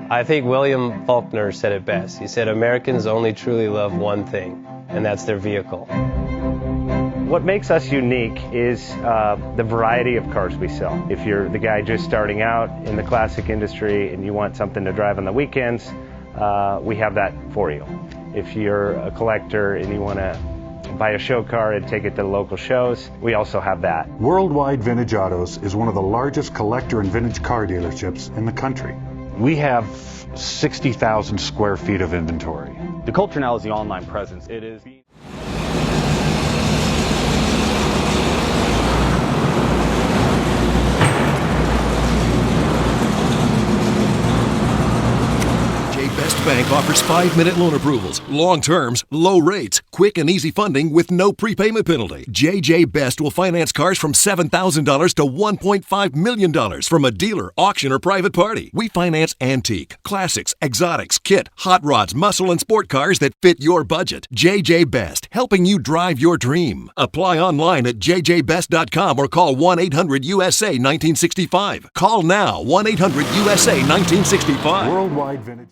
I think William Faulkner said it best. He said, Americans only truly love one thing, and that's their vehicle. What makes us unique is the variety of cars we sell. If you're the guy just starting out in the classic industry and you want something to drive on the weekends, we have that for you. If you're a collector and you want to buy a show car and take it to the local shows, we also have that. Worldwide Vintage Autos is one of the largest collector and vintage car dealerships in the country. We have 60,000 square feet of inventory. The culture now is the online presence. It is. Best Bank offers 5-minute loan approvals, long terms, low rates, quick and easy funding with no prepayment penalty. JJ Best will finance cars from $7,000 to $1.5 million from a dealer, auction, or private party. We finance antique, classics, exotics, kit, hot rods, muscle, and sport cars that fit your budget. JJ Best, helping you drive your dream. Apply online at jjbest.com or call 1-800-USA-1965. Call now, 1-800-USA-1965. Worldwide Vintage